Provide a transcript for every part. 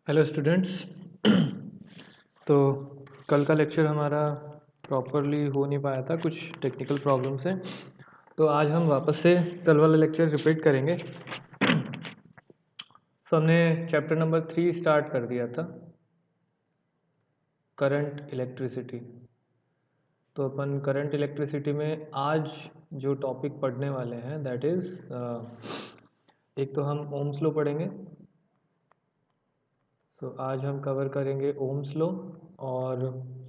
Hello students. तो कल का लेक्चर हमारा प्रॉपरली हो नहीं पाया था, कुछ टेक्निकल प्रॉब्लम से। तो आज हम वापस से कल वाला लेक्चर रिपीट करेंगे। तो हमने चैप्टर नंबर 3 स्टार्ट कर दिया था, करंट इलेक्ट्रिसिटी। तो अपन करंट इलेक्ट्रिसिटी में आज जो टॉपिक पढ़ने वाले हैं दैट इज़ एक तो हम ओम्स लॉ पढ़ेंगे। तो आज हम कवर करेंगे ओम्स लॉ, और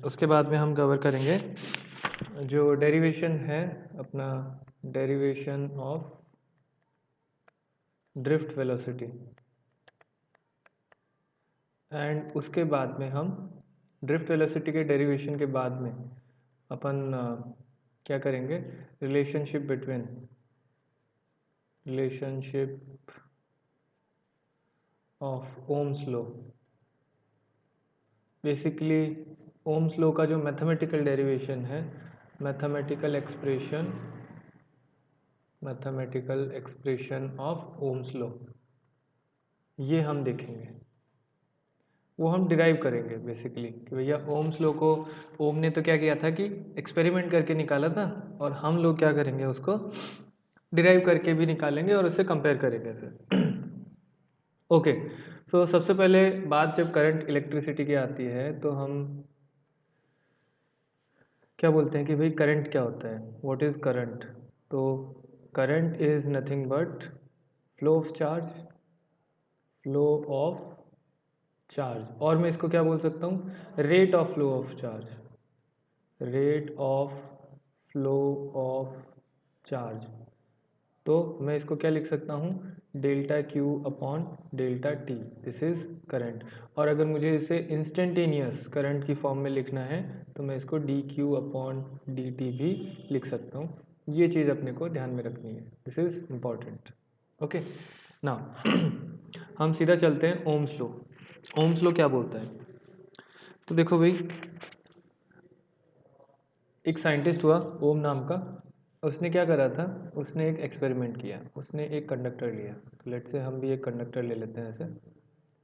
उसके बाद में हम कवर करेंगे जो डेरिवेशन है अपना, derivation of drift velocity. And उसके बाद में हम ड्रिफ्ट वेलोसिटी के डेरिवेशन के बाद में अपन क्या करेंगे, relationship of Ohm's law. Basically Ohm's law का जो मैथमेटिकल डेरिवेशन है, mathematical expression of Ohm's law, ये हम देखेंगे। वो हम डिराइव करेंगे बेसिकली कि भैया ओम्स लॉ को ओम ने तो क्या किया था कि एक्सपेरिमेंट करके निकाला था, और हम लोग क्या करेंगे, उसको डिराइव करके भी निकालेंगे और उससे कंपेयर करेंगे फिर। ओके। सो सबसे पहले बात जब करंट इलेक्ट्रिसिटी की आती है तो हम क्या बोलते हैं कि भाई करंट क्या होता है, व्हाट इज़ करंट। तो current is nothing but flow of charge, flow of charge, और मैं इसको क्या बोल सकता हूँ, rate of flow of charge, rate of flow of charge. तो मैं इसको क्या लिख सकता हूँ, delta Q upon delta T, this is current. और अगर मुझे इसे इंस्टेंटेनियस करंट की फॉर्म में लिखना है तो मैं इसको D Q upon D T भी लिख सकता हूँ। ये चीज़ अपने को ध्यान में रखनी है, this is important. Okay now हम सीधा चलते हैं ओम्स लॉ। ओम्स लॉ क्या बोलता है, तो देखो भाई, एक साइंटिस्ट हुआ ओम नाम का, उसने क्या करा था, उसने एक एक्सपेरिमेंट किया। उसने एक कंडक्टर लिया, तो लेट से हम भी एक कंडक्टर ले लेते हैं ऐसे।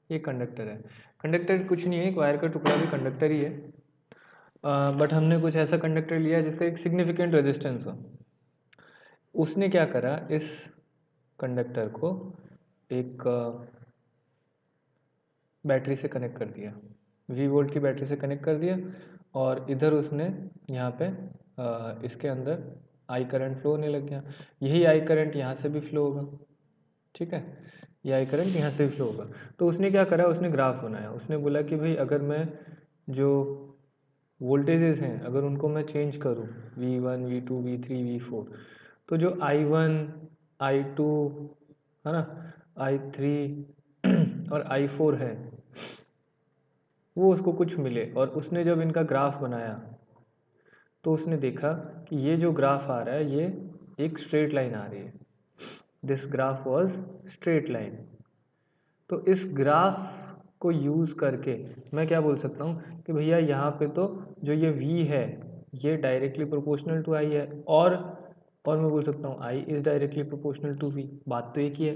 ये कंडक्टर है, कंडक्टर कुछ नहीं है, एक वायर का टुकड़ा भी कंडक्टर ही है, बट हमने कुछ ऐसा कंडक्टर लिया जिसका एक सिग्निफिकेंट रेजिस्टेंस हो। उसने क्या करा, इस कंडक्टर को एक बैटरी से कनेक्ट कर दिया, वी वोल्ट की बैटरी से कनेक्ट कर दिया, और इधर उसने यहाँ पे इसके अंदर आई करंट फ्लो होने लग गया। यही आई करंट यहाँ से भी फ्लो होगा, ठीक है, ये आई करंट यहाँ से भी फ्लो होगा। तो उसने क्या करा, उसने ग्राफ बनाया। उसने बोला कि भाई अगर मैं जो वोल्टेजेस हैं अगर उनको मैं चेंज करूँ, V1 V2 V3 V4, तो जो I1 I2 है ना, I3 और I4 है, वो उसको कुछ मिले। और उसने जब इनका ग्राफ बनाया तो उसने देखा कि ये जो ग्राफ आ रहा है ये एक स्ट्रेट लाइन आ रही है, this graph was straight line. तो इस ग्राफ को यूज़ करके मैं क्या बोल सकता हूँ कि भैया यहाँ पे तो जो ये V है ये डायरेक्टली प्रोपोर्शनल टू I है, और मैं बोल सकता हूँ I is directly proportional to V, बात तो एक ही है।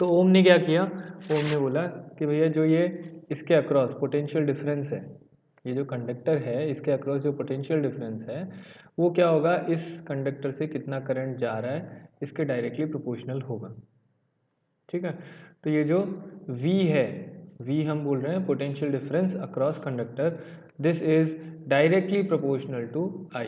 तो ओम ने क्या किया, ओम ने बोला कि भैया जो ये इसके अक्रॉस पोटेंशियल डिफरेंस है, ये जो कंडक्टर है इसके अक्रॉस जो पोटेंशियल डिफरेंस है वो क्या होगा, इस कंडक्टर से कितना करंट जा रहा है इसके डायरेक्टली प्रोपोर्शनल होगा, ठीक है। तो ये जो V है, V हम बोल रहे हैं potential difference across conductor, this is directly proportional to I।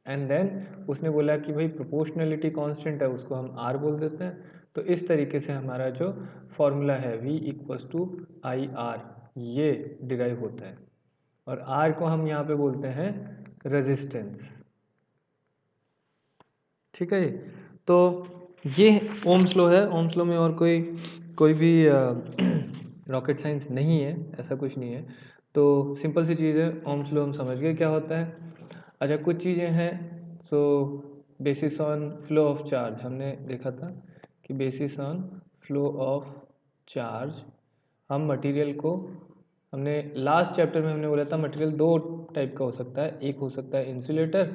And then उसने बोला कि भाई प्रोपोर्शनलिटी कांस्टेंट है, उसको हम R बोल देते हैं। तो इस तरीके से हमारा जो फॉर्मूला है V equals to I R, ये डिराइव होता है। और R को हम यहाँ पे बोलते हैं रेजिस्टेंस, ठीक है जी। तो ये ओम्स लॉ है। ओम्स लॉ में और कोई भी रॉकेट साइंस नहीं है, ऐसा कुछ नहीं है। तो सिंपल सी चीज़ है, ओम्स लॉ हम समझ गए क्या होता है। अच्छा, कुछ चीज़ें हैं, so basis on flow of charge हमने देखा था कि basis on flow of charge हम मटेरियल को, हमने लास्ट चैप्टर में हमने बोला था मटेरियल दो टाइप का हो सकता है, एक हो सकता है इंसुलेटर,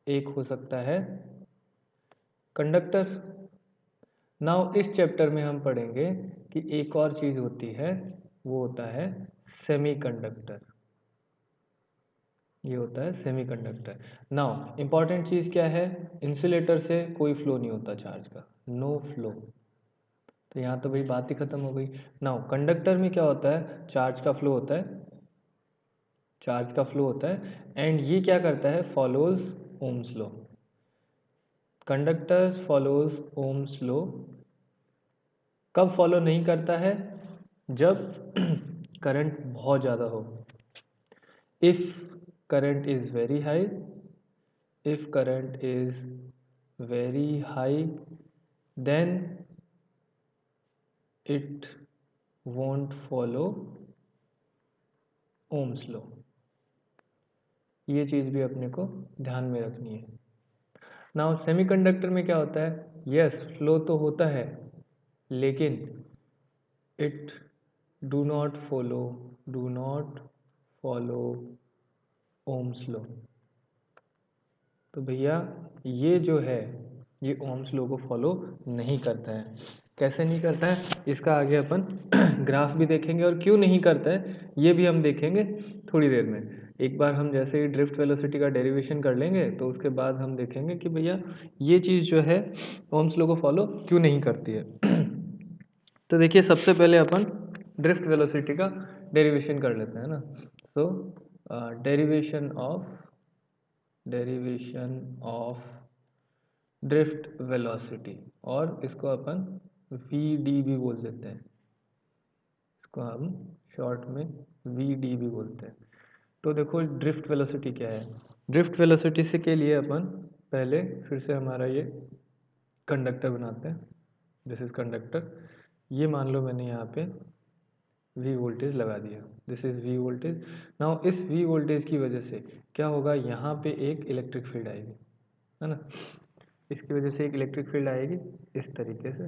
एक हो सकता है कंडक्टर। नाउ इस चैप्टर में हम पढ़ेंगे कि एक और चीज होती है, वो होता है सेमीकंडक्टर। ये होता है सेमीकंडक्टर। नाउ इंपॉर्टेंट चीज क्या है, इंसुलेटर से कोई फ्लो नहीं होता चार्ज का, नो फ्लो। तो यहाँ तो भाई बात ही खत्म हो गई। नाउ कंडक्टर में क्या होता है, चार्ज का फ्लो होता है, चार्ज का फ्लो होता है, एंड ये क्या करता है, follows Ohm's law. Conductor follows Ohm's law. कब फॉलो नहीं करता है, जब करंट बहुत ज़्यादा हो। If current is very high, if current is very high, then it won't follow ohms law। ये चीज़ भी अपने को ध्यान में रखनी है। नाउ सेमीकंडक्टर में क्या होता है, यस फ्लो तो होता है, लेकिन it do not follow Ohm's law. तो भैया ये जो है, ये ओम्स लॉ को फॉलो नहीं करता है। कैसे नहीं करता है, इसका आगे अपन ग्राफ भी देखेंगे, और क्यों नहीं करता है ये भी हम देखेंगे थोड़ी देर में। एक बार हम जैसे ही ड्रिफ्ट वेलोसिटी का डेरिवेशन कर लेंगे, तो उसके बाद हम देखेंगे कि भैया ये चीज़ जो है ओम्स लॉ को फॉलो क्यों नहीं करती है। तो देखिए सबसे पहले अपन ड्रिफ्ट वेलोसिटी का डेरिवेशन कर लेते हैं ना। सो डेरिवेशन ऑफ ड्रिफ्ट वेलोसिटी, और इसको अपन वी डी भी बोल देते हैं, इसको हम शॉर्ट में वी डी भी बोलते हैं। तो देखो ड्रिफ्ट वेलोसिटी क्या है, ड्रिफ्ट वेलोसिटी से के लिए अपन पहले फिर से हमारा ये कंडक्टर बनाते हैं। This is conductor. ये मान लो मैंने यहाँ पे V वोल्टेज लगा दिया, this is V voltage. Now इस V वोल्टेज की वजह से क्या होगा, यहाँ पे एक इलेक्ट्रिक फील्ड आएगी, है ना। इसकी वजह से एक इलेक्ट्रिक फील्ड आएगी इस तरीके से,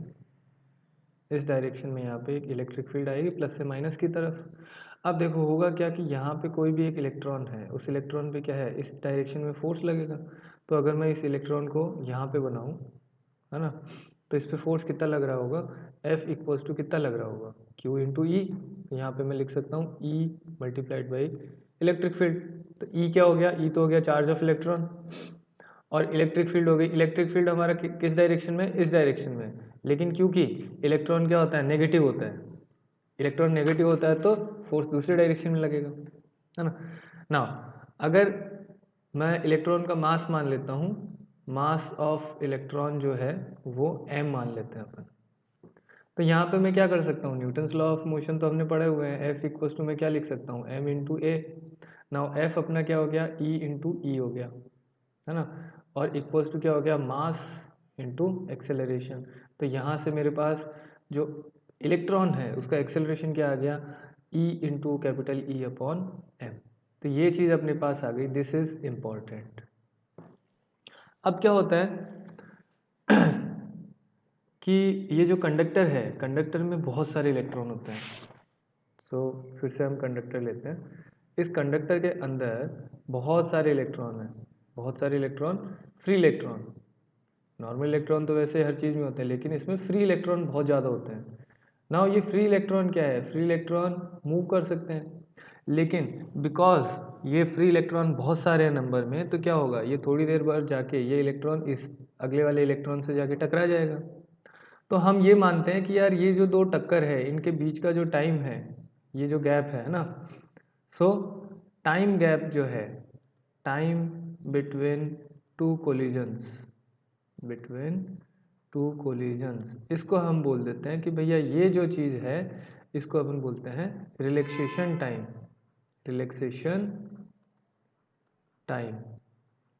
इस डायरेक्शन में यहाँ पे एक इलेक्ट्रिक फील्ड आएगी प्लस से माइनस की तरफ। अब देखो होगा क्या कि यहाँ पे कोई भी एक इलेक्ट्रॉन है, उस इलेक्ट्रॉन पे क्या है, इस डायरेक्शन में फोर्स लगेगा। तो अगर मैं इस इलेक्ट्रॉन को यहाँ पे बनाऊँ, है ना, तो इस पे फोर्स कितना लग रहा होगा, F इक्वल्स टू कितना लग रहा होगा, Q इंटू ई। यहाँ पे मैं लिख सकता हूँ E multiplied by electric field. तो E क्या हो गया, E तो हो गया चार्ज ऑफ इलेक्ट्रॉन, और इलेक्ट्रिक फील्ड हो गई, इलेक्ट्रिक फील्ड हमारा किस डायरेक्शन में, इस डायरेक्शन में। लेकिन क्योंकि इलेक्ट्रॉन क्या होता है, नेगेटिव होता है, इलेक्ट्रॉन नेगेटिव होता है तो फोर्स दूसरी डायरेक्शन में लगेगा, है ना। ना अगर मैं इलेक्ट्रॉन का मास मान लेता हूँ, मास ऑफ इलेक्ट्रॉन जो है वो m मान लेते हैं अपन। तो यहाँ पे मैं क्या कर सकता हूँ, न्यूटन्स लॉ ऑफ मोशन तो हमने पढ़े हुए हैं, F इक्वल्स टू मैं क्या लिख सकता हूँ, m इंटू ए। नाउ F अपना क्या हो गया, E इंटू ई हो गया, है ना, और इक्वल्स टू क्या हो गया, मास इंटू एक्सेलरेशन। तो यहाँ से मेरे पास जो इलेक्ट्रॉन है उसका एक्सेलरेशन क्या आ गया, E into capital E upon M. तो ये चीज़ अपने पास आ गई, दिस इज इम्पॉर्टेंट। अब क्या होता है कि ये जो कंडक्टर है, कंडक्टर में बहुत सारे इलेक्ट्रॉन होते हैं। सो फिर से हम कंडक्टर लेते हैं, इस कंडक्टर के अंदर बहुत सारे इलेक्ट्रॉन हैं, बहुत सारे electron, free electron. Normal electron तो वैसे हर चीज़ में होते हैं, लेकिन इसमें फ्री इलेक्ट्रॉन बहुत ज़्यादा होते हैं। नाउ ये फ्री इलेक्ट्रॉन क्या है, फ्री इलेक्ट्रॉन मूव कर सकते हैं, लेकिन बिकॉज ये फ्री इलेक्ट्रॉन बहुत सारे हैं नंबर में, तो क्या होगा, ये थोड़ी देर बाद जाके ये इलेक्ट्रॉन इस अगले वाले इलेक्ट्रॉन से जाके टकरा जाएगा। तो हम ये मानते हैं कि यार ये जो दो टक्कर है, इनके बीच का जो टाइम है, ये जो गैप है ना, सो टाइम गैप जो है, time between two collisions, between two collisions, इसको हम बोल देते हैं कि भैया ये जो चीज़ है इसको अपन बोलते हैं रिलैक्सेशन टाइम, रिलैक्सेशन टाइम।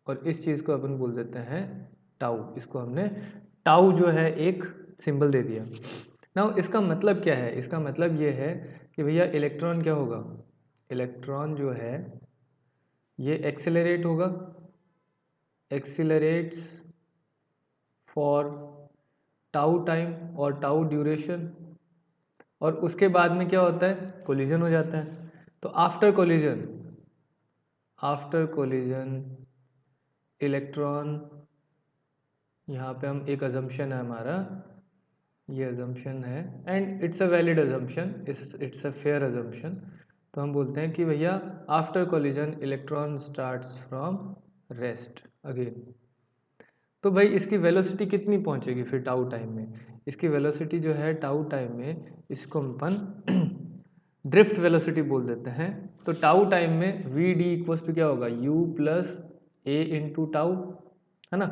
और इस चीज़ को अपन बोल देते हैं टाउ, इसको हमने टाउ जो है एक सिंबल दे दिया। नाउ इसका मतलब क्या है, इसका मतलब ये है कि भैया इलेक्ट्रॉन क्या होगा, इलेक्ट्रॉन जो है ये एक्सेलरेट होगा, एक्सीलरेट्स फॉर टाउ टाइम और टाउ ड्यूरेशन, और उसके बाद में क्या होता है, कोलिजन हो जाता है। तो after collision, after collision electron, यहाँ पे हम एक अजम्पशन है हमारा ये अजम्पशन है and it's a valid assumption, it's a fair assumption. तो हम बोलते हैं कि भैया after collision electron starts from rest again. तो भाई इसकी वेलोसिटी कितनी पहुंचेगी फिर टाउ टाइम में? इसकी वेलोसिटी जो है टाउ टाइम में, इसको हम अपन ड्रिफ्ट वेलोसिटी बोल देते हैं। तो टाउ टाइम में वी डी इक्वल्स टू क्या होगा, you plus A into tau, है ना।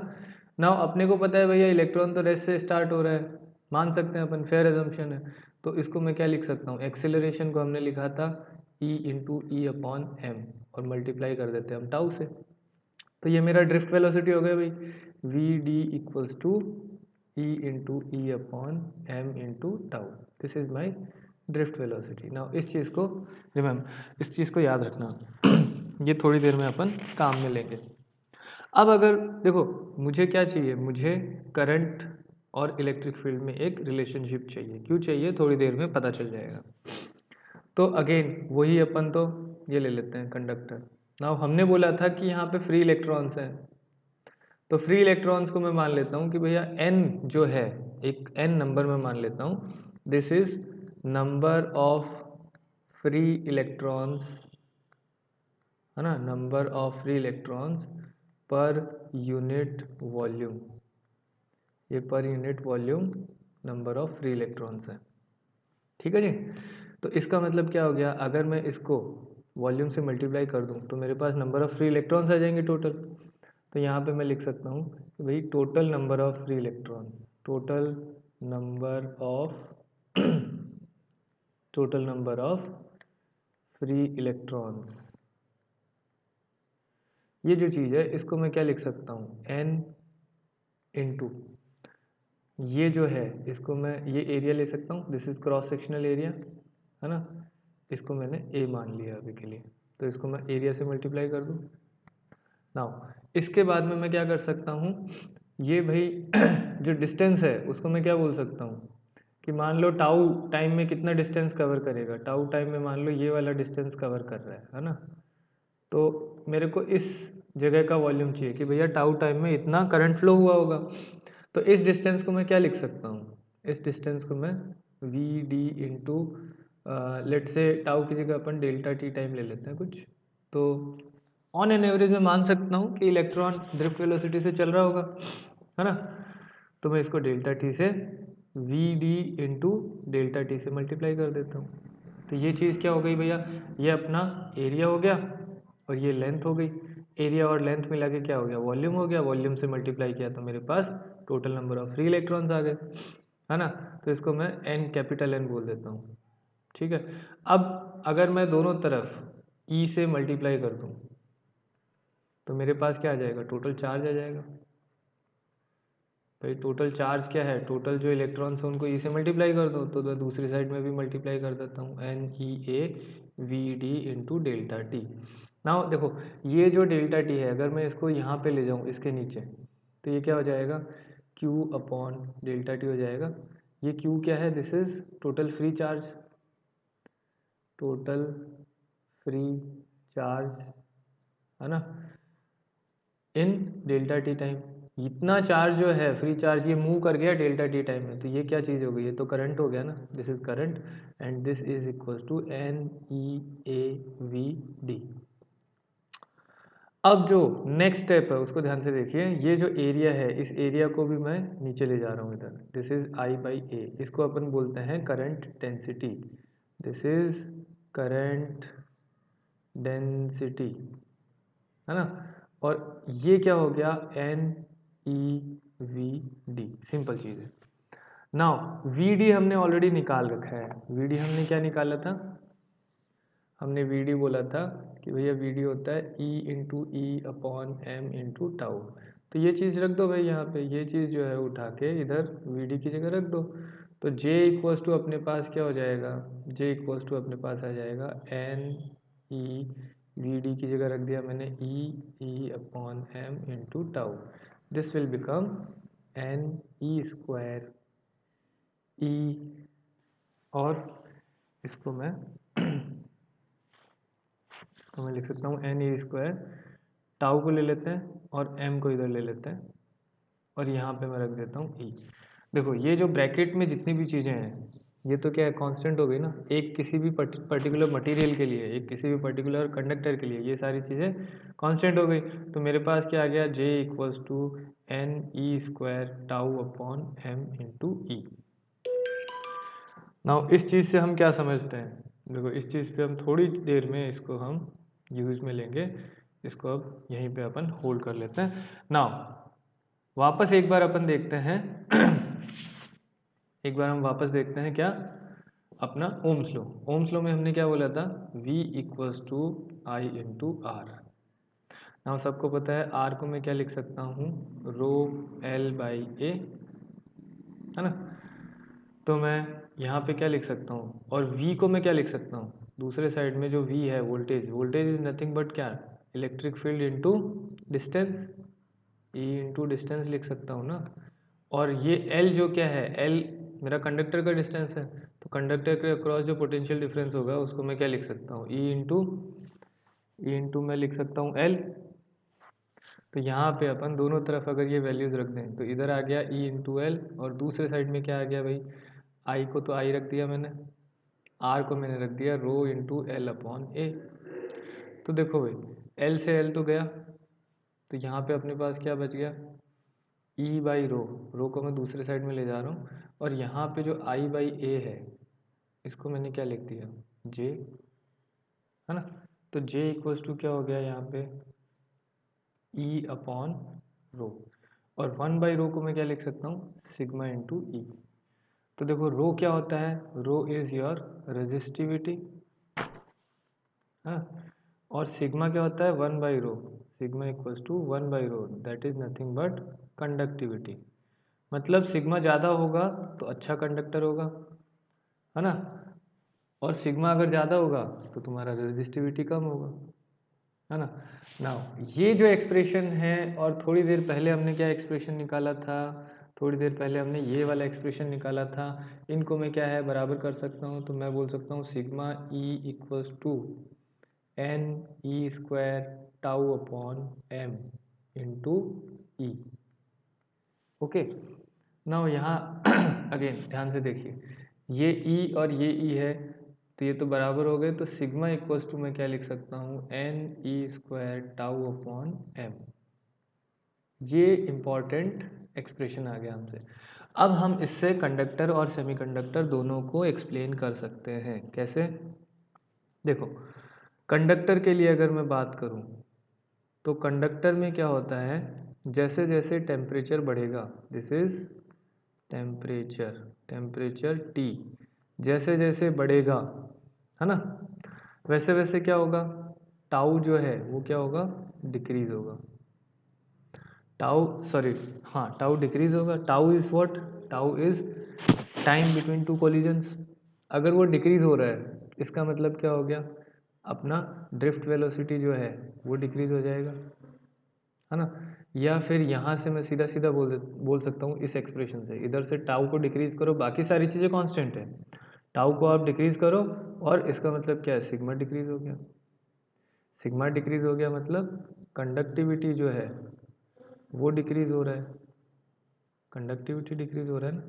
नाउ अपने को पता है भैया इलेक्ट्रॉन तो रेस्ट से स्टार्ट हो रहा है, मान सकते हैं अपन, फेयर एजम्पशन है। तो इसको मैं क्या लिख सकता हूँ, एक्सेलरेशन को हमने लिखा था E into E upon M और मल्टीप्लाई कर देते हैं हम टाउ से। तो ये मेरा ड्रिफ्ट वेलोसिटी हो गया भाई, V D equals to E into E upon M into tau. This is my drift velocity. Now इस चीज़ को रिमेम्बर, इस चीज़ को याद रखना ये थोड़ी देर में अपन काम में लेंगे। अब अगर देखो मुझे क्या चाहिए, मुझे करंट और इलेक्ट्रिक फील्ड में एक रिलेशनशिप चाहिए। क्यों चाहिए, थोड़ी देर में पता चल जाएगा। तो अगेन वही अपन तो ये ले लेते हैं कंडक्टर। नाउ हमने बोला था कि यहाँ पे फ्री इलेक्ट्रॉन्स हैं, तो फ्री इलेक्ट्रॉन्स को मैं मान लेता हूँ कि भैया n जो है, एक n नंबर में मान लेता हूँ, this is number of free electrons, है ना, number of free electrons per unit volume. ये per unit volume number of free electrons है, ठीक है जी। तो इसका मतलब क्या हो गया, अगर मैं इसको वॉल्यूम से मल्टीप्लाई कर दूं तो मेरे पास नंबर ऑफ फ्री इलेक्ट्रॉन्स आ जाएंगे टोटल। तो यहाँ पे मैं लिख सकता हूँ कि भाई total number of free electron, total number of total number of free electrons, ये जो चीज़ है इसको मैं क्या लिख सकता हूँ, n इंटू ये जो है, इसको मैं ये एरिया ले सकता हूँ, this is cross sectional area, है ना। इसको मैंने a मान लिया अभी के लिए, तो इसको मैं एरिया से मल्टीप्लाई कर दूँ। नाउ इसके बाद में मैं क्या कर सकता हूँ, ये भाई जो डिस्टेंस है उसको मैं क्या बोल सकता हूँ कि मान लो टाउ टाइम में कितना डिस्टेंस कवर करेगा, टाउ टाइम में मान लो ये वाला डिस्टेंस कवर कर रहा है ना। तो मेरे को इस जगह का वॉल्यूम चाहिए कि भैया टाउ टाइम में इतना करंट फ्लो हुआ होगा। तो इस डिस्टेंस को मैं क्या लिख सकता हूँ, इस डिस्टेंस को मैं वी डी इंटू लेट से टाउ की जगह अपन डेल्टा टी टाइम ले लेते हैं कुछ। तो ऑन एन एवरेज मैं मान सकता हूँ कि इलेक्ट्रॉन ड्रिफ्ट वेलोसिटी से चल रहा होगा, है ना। तो मैं इसको डेल्टा टी से V D into delta T से मल्टीप्लाई कर देता हूँ। तो ये चीज़ क्या हो गई भैया, ये अपना एरिया हो गया और ये लेंथ हो गई। एरिया और लेंथ मिला के क्या हो गया, वॉल्यूम हो गया। वॉल्यूम से मल्टीप्लाई किया तो मेरे पास total number of free electrons आ गए, है ना। तो इसको मैं एन, कैपिटल एन बोल देता हूँ, ठीक है। अब अगर मैं दोनों तरफ ई से मल्टीप्लाई कर दूँ तो मेरे पास क्या आ जाएगा, टोटल चार्ज आ जाएगा। भाई टोटल चार्ज क्या है, टोटल जो इलेक्ट्रॉन्स हैं उनको ई से मल्टीप्लाई कर दो, तो मैं दूसरी साइड में भी मल्टीप्लाई कर देता हूँ, N E A V D into delta T. Now देखो ये जो डेल्टा टी है, अगर मैं इसको यहाँ पे ले जाऊँ इसके नीचे, तो ये क्या हो जाएगा, क्यू अपॉन डेल्टा टी हो जाएगा। ये क्यू क्या है, this is total free charge, total free charge, है ना, इन डेल्टा टी टाइम। इतना चार्ज जो है फ्री चार्ज ये मूव कर गया डेल्टा टी टाइम में, तो ये क्या चीज़ हो गई, ये तो करंट हो गया ना, this is current and this is equal to N E A V D. अब जो नेक्स्ट स्टेप है उसको ध्यान से देखिए, ये जो एरिया है इस एरिया को भी मैं नीचे ले जा रहा हूँ इधर, this is I by A, इसको अपन बोलते हैं current density, this is current density, है ना। और ये क्या हो गया, n e v d, simple चीज़ है। नाउ वी डी हमने ऑलरेडी निकाल रखा है, वी डी हमने क्या निकाला था, हमने वी डी बोला था कि भैया वी डी होता है E into E upon M into tau. तो ये चीज़ रख दो भाई यहाँ पे, ये चीज़ जो है उठा के इधर वी डी की जगह रख दो। तो J इक्वल्स टू अपने पास क्या हो जाएगा, J इक्वल्स टू अपने पास आ जाएगा एन ई वी डी की जगह रख दिया मैंने e upon M into tau. This will become n E square e, और इसको मैं इसको मैं लिख सकता हूँ एन ई स्क्वायर, टाउ को ले लेते हैं और एम को इधर ले लेते हैं और यहाँ पे मैं रख देता हूँ ई। देखो ये जो ब्रैकेट में जितनी भी चीज़ें हैं, ये तो क्या है, कांस्टेंट हो गई ना। एक किसी भी पर्टिकुलर मटेरियल के लिए, एक किसी भी पर्टिकुलर कंडक्टर के लिए ये सारी चीज़ें कांस्टेंट हो गई। तो मेरे पास क्या आ गया, J equals to N E square tau upon M into E. Now इस चीज़ से हम क्या समझते हैं, देखो इस चीज़ पे हम थोड़ी देर में इसको हम यूज में लेंगे। इसको अब यहीं पे अपन होल्ड कर लेते हैं। नाउ वापस एक बार अपन देखते हैं एक बार हम वापस देखते हैं क्या, अपना ओम्स लॉ। ओम्स लॉ में हमने क्या बोला था, V equals to I into R. Now सबको पता है आर को मैं क्या लिख सकता हूँ, रो एल बाई ए, है ना। तो मैं यहाँ पे क्या लिख सकता हूँ, और V को मैं क्या लिख सकता हूँ, दूसरे साइड में जो V है voltage, voltage is nothing but क्या, electric field into distance, E into distance लिख सकता हूँ ना। और ये L जो क्या है, L मेरा कंडक्टर का डिस्टेंस है, तो कंडक्टर के अक्रॉस जो पोटेंशियल डिफरेंस होगा उसको मैं क्या लिख सकता हूँ, E इंटू मैं लिख सकता हूँ L। तो यहाँ पे अपन दोनों तरफ अगर ये वैल्यूज रख दें तो इधर आ गया E इंटू एल, और दूसरे साइड में क्या आ गया भाई, I को तो I रख दिया मैंने, R को मैंने रख दिया रो इंटू एल अपॉन ए। तो देखो भाई L से L तो गया, तो यहाँ पे अपने पास क्या बच गया, E बाई रो को मैं दूसरे साइड में ले जा रहा हूँ, और यहाँ पे जो I बाई ए है इसको मैंने क्या लिख दिया, J, है ना। तो J इक्वल्स टू क्या हो गया यहाँ पे, E अपॉन रो, और 1/रो को मैं क्या लिख सकता हूँ, सिग्मा इंटू ई। तो देखो रो क्या होता है, रो इज योर रेजिस्टिविटी, हाँ, और सिग्मा क्या होता है, 1/रो, सिग्मा इक्वल्स टू 1/रो, that is nothing but conductivity. मतलब सिग्मा ज़्यादा होगा तो अच्छा कंडक्टर होगा, है ना, और सिग्मा अगर ज़्यादा होगा तो तुम्हारा रेजिस्टिविटी कम होगा, है ना। नाउ ये जो एक्सप्रेशन है, और थोड़ी देर पहले हमने क्या एक्सप्रेशन निकाला था, थोड़ी देर पहले हमने ये वाला एक्सप्रेशन निकाला था, इनको मैं क्या है बराबर कर सकता हूँ। तो मैं बोल सकता हूँ sigma E equals to N E square tau upon M into E. Okay, now यहाँ अगेन ध्यान से देखिए, ये ई और ये ई है, तो ये तो बराबर हो गए, तो सिग्मा इक्वल्स टू मैं क्या लिख सकता हूँ, एन ई स्क्वायर टाउ अपॉन एम। ये इंपॉर्टेंट एक्सप्रेशन आ गया हमसे। अब हम इससे कंडक्टर और सेमीकंडक्टर दोनों को एक्सप्लेन कर सकते हैं। कैसे, देखो कंडक्टर के लिए अगर मैं बात करूं तो कंडक्टर में क्या होता है, जैसे जैसे टेम्परेचर बढ़ेगा, दिस इज टेम्परेचर T जैसे जैसे बढ़ेगा, है ना, वैसे वैसे क्या होगा, टाउ जो है वो क्या होगा, डिक्रीज होगा। टाउ सॉरी, हाँ टाउ डिक्रीज होगा। Tau is what, tau is time between two collisions. अगर वो डिक्रीज हो रहा है इसका मतलब क्या हो गया, अपना ड्रिफ्ट वेलोसिटी जो है वो डिक्रीज हो जाएगा, है ना। या फिर यहाँ से मैं सीधा सीधा बोल सकता हूँ इस एक्सप्रेशन से, इधर से टाउ को डिक्रीज करो, बाकी सारी चीज़ें कांस्टेंट है, टाउ को आप डिक्रीज करो, और इसका मतलब क्या है, सिग्मा डिक्रीज हो गया। सिग्मा डिक्रीज हो गया मतलब कंडक्टिविटी जो है वो डिक्रीज हो रहा है, कंडक्टिविटी डिक्रीज हो रहा है ना।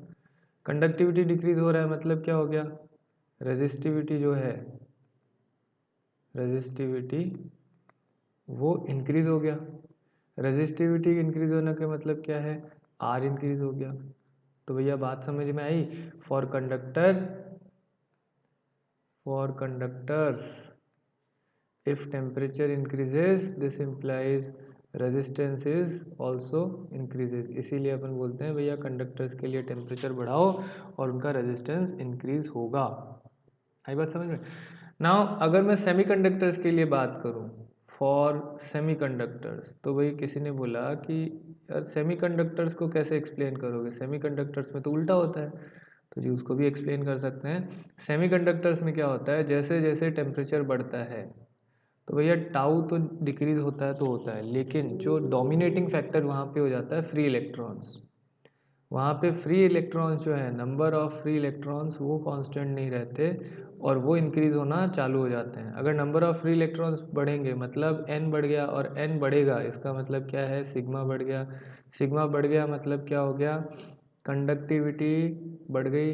कंडक्टिविटी डिक्रीज हो रहा है मतलब क्या हो गया, रेजिस्टिविटी जो है, रेजिस्टिविटी वो इंक्रीज हो गया। रेजिस्टिविटी इंक्रीज होने का मतलब क्या है, आर इंक्रीज हो गया। तो भैया बात समझ में आई, for conductors if temperature increases this implies resistance is also increases। इसीलिए अपन बोलते हैं भैया कंडक्टर्स के लिए टेम्परेचर बढ़ाओ और उनका रेजिस्टेंस इंक्रीज होगा। आई बात समझ में। नाउ अगर मैं सेमीकंडक्टर्स के लिए बात करूं, फॉर सेमीकंडक्टर्स, तो भाई किसी ने बोला कि यार सेमीकंडक्टर्स को कैसे एक्सप्लेन करोगे, सेमीकंडक्टर्स में तो उल्टा होता है। तो जी उसको भी एक्सप्लेन कर सकते हैं। सेमीकंडक्टर्स में क्या होता है, जैसे जैसे टेम्परेचर बढ़ता है तो भैया टाउ तो डिक्रीज होता है तो होता है, लेकिन जो डोमिनेटिंग फैक्टर वहाँ पे हो जाता है फ्री इलेक्ट्रॉन्स। वहाँ पे फ्री इलेक्ट्रॉन्स जो है, नंबर ऑफ फ्री इलेक्ट्रॉन्स वो कांस्टेंट नहीं रहते, और वो इंक्रीज होना चालू हो जाते हैं। अगर नंबर ऑफ फ्री इलेक्ट्रॉन्स बढ़ेंगे मतलब n बढ़ गया, और n बढ़ेगा इसका मतलब क्या है, सिग्मा बढ़ गया। सिग्मा बढ़ गया मतलब क्या हो गया, कंडक्टिविटी बढ़ गई,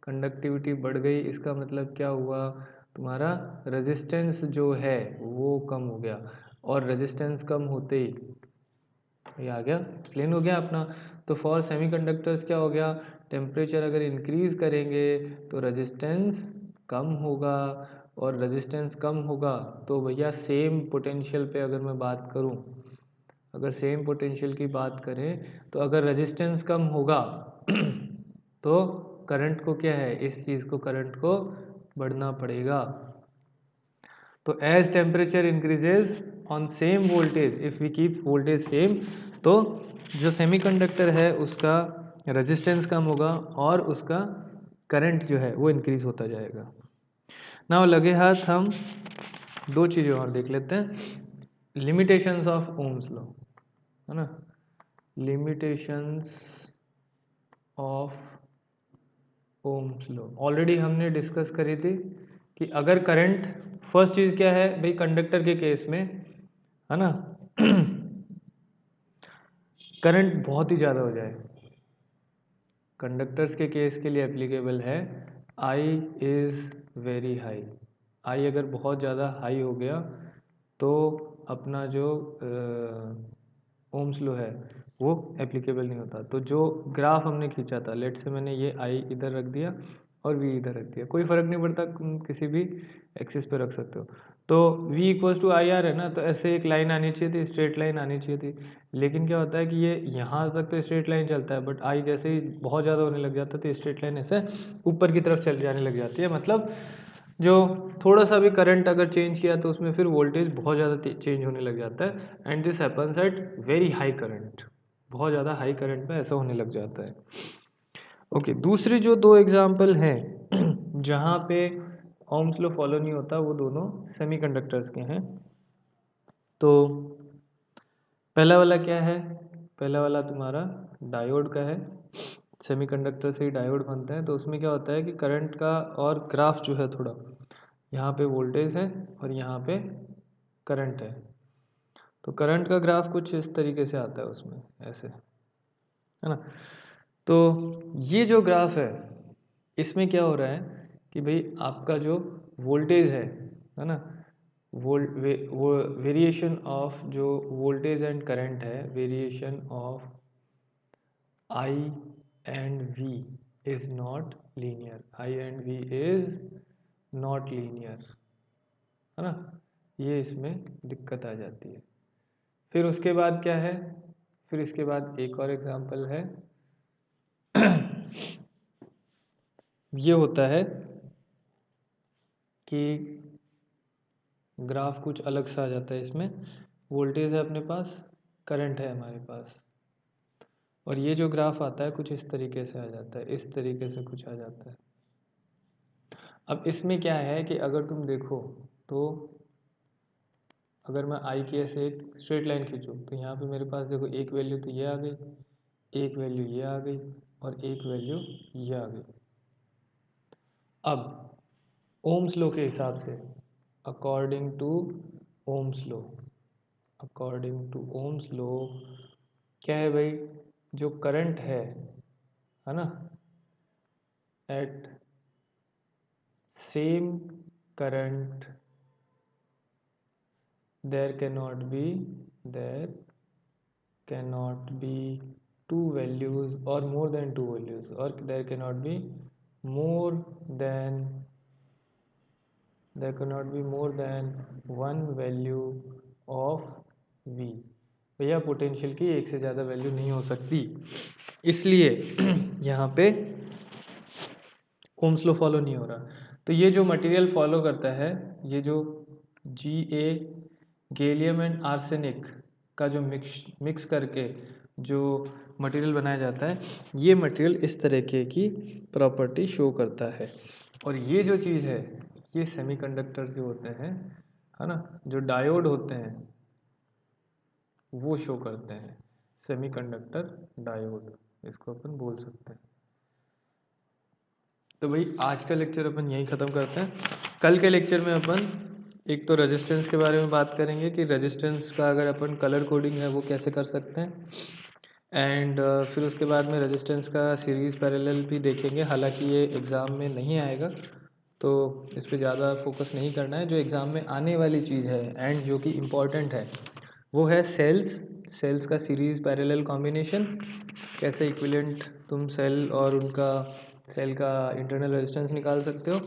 कंडक्टिविटी बढ़ गई, इसका मतलब क्या हुआ, तुम्हारा रेजिस्टेंस जो है वो कम हो गया, और रेजिस्टेंस कम होते ही ये आ गया, एक्सप्लेन हो गया अपना। तो फॉर सेमीकंडक्टर्स क्या हो गया, टेम्परेचर अगर इंक्रीज करेंगे तो रेजिस्टेंस कम होगा, और रेजिस्टेंस कम होगा तो भैया सेम पोटेंशियल पे अगर मैं बात करूं, अगर सेम पोटेंशियल की बात करें तो अगर रेजिस्टेंस कम होगा तो करंट को क्या है, इस चीज़ को करंट को बढ़ना पड़ेगा। तो as temperature increases on same voltage, if we keep voltage same, तो जो सेमीकंडक्टर है उसका रेजिस्टेंस कम होगा और उसका करंट जो है वो इंक्रीज होता जाएगा। नाउ लगे हाथ हम दो चीज़ें और देख लेते हैं, लिमिटेशंस ऑफ ओम्स लॉ, है ना, limitations of Ohm's law already हमने डिस्कस करी थी कि अगर करंट, फर्स्ट चीज़ क्या है भाई कंडक्टर के केस में, है ना करंट बहुत ही ज़्यादा हो जाए, कंडक्टर्स के केस के लिए एप्लीकेबल है आई इज़ वेरी हाई, आई अगर बहुत ज़्यादा हाई हो गया तो अपना जो ओम्स लॉ है वो एप्लीकेबल नहीं होता। तो जो ग्राफ हमने खींचा था, लेट से मैंने ये आई इधर रख दिया और वी इधर रख दिया, कोई फ़र्क नहीं पड़ता, किसी भी एक्सिस पे रख सकते हो। तो v equals to I R है ना, तो ऐसे एक लाइन आनी चाहिए थी, स्ट्रेट लाइन आनी चाहिए थी, लेकिन क्या होता है कि ये यहाँ तक तो स्ट्रेट लाइन चलता है, बट आई जैसे ही बहुत ज़्यादा होने लग जाता है तो स्ट्रेट लाइन ऐसे ऊपर की तरफ चल जाने लग जाती है, मतलब जो थोड़ा सा भी करंट अगर चेंज किया तो उसमें फिर वोल्टेज बहुत ज़्यादा चेंज होने लग जाता है, and this happens at very high current, बहुत ज़्यादा हाई करंट में ऐसा होने लग जाता है। ओके, दूसरी जो दो एग्जांपल हैं जहाँ पे ओम्स लॉ फॉलो नहीं होता, वो दोनों सेमीकंडक्टर्स के हैं। तो पहला वाला क्या है, पहला वाला तुम्हारा डायोड का है, सेमीकंडक्टर से ही डायोड बनता है। तो उसमें क्या होता है कि करंट का और ग्राफ जो है थोड़ा, यहाँ पे वोल्टेज है और यहाँ पे करंट है, तो करंट का ग्राफ कुछ इस तरीके से आता है उसमें ऐसे, है ना। तो ये जो ग्राफ है इसमें क्या हो रहा है कि भाई आपका जो वोल्टेज है ना, वो वेरिएशन ऑफ जो वोल्टेज एंड करंट है, variation of I and V is not linear, I and V is not linear, है ना, ये इसमें दिक्कत आ जाती है। फिर उसके बाद क्या है, फिर इसके बाद एक और एग्जांपल है ये होता है कि ग्राफ कुछ अलग सा आ जाता है, इसमें वोल्टेज है अपने पास, करंट है हमारे पास, और ये जो ग्राफ आता है कुछ इस तरीके से आ जाता है, इस तरीके से कुछ आ जाता है। अब इसमें क्या है कि अगर तुम देखो तो अगर मैं आई की ऐसे एक स्ट्रेट लाइन खींचूँ तो यहाँ पे मेरे पास देखो एक वैल्यू तो ये आ गई, एक वैल्यू ये आ गई और एक वैल्यू ये आ गई। अब ओम्स लॉ के हिसाब से, according to Ohm's law, according to Ohm's law क्या है भाई, जो करंट है ना, at same current there cannot be two values or more than two values, or there cannot be more than one value of v, भैया potential की एक से ज़्यादा वैल्यू नहीं हो सकती, इसलिए यहाँ पे ओम्स लॉ फॉलो नहीं हो रहा। तो ये जो मटेरियल फॉलो करता है, ये जो Ga गैलियम एंड आर्सेनिक का जो मिक्स करके जो मटेरियल बनाया जाता है, ये मटेरियल इस तरीके की प्रॉपर्टी शो करता है। और ये जो चीज़ है ये सेमीकंडक्टर जो होते हैं, है ना, जो डायोड होते हैं वो शो करते हैं, सेमीकंडक्टर डायोड इसको अपन बोल सकते हैं। तो भाई आज का लेक्चर अपन यहीं ख़त्म करते हैं। कल के लेक्चर में अपन एक तो रेजिस्टेंस के बारे में बात करेंगे कि रेजिस्टेंस का अगर अपन कलर कोडिंग है वो कैसे कर सकते हैं, एंड फिर उसके बाद में रेजिस्टेंस का सीरीज़ पैरेलल भी देखेंगे, हालांकि ये एग्ज़ाम में नहीं आएगा तो इस पे ज़्यादा फोकस नहीं करना है। जो एग्ज़ाम में आने वाली चीज़ है एंड जो कि इम्पॉर्टेंट है वो है सेल्स का सीरीज़ पैरेलल कॉम्बिनेशन, कैसे इक्विवेलेंट तुम सेल और उनका सेल का इंटरनल रेजिस्टेंस निकाल सकते हो।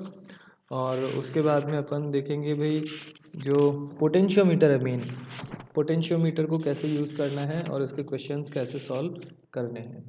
और उसके बाद में अपन देखेंगे भाई जो पोटेंशियोमीटर है मेन, पोटेंशियोमीटर को कैसे यूज़ करना है और उसके क्वेश्चंस कैसे सॉल्व करने हैं।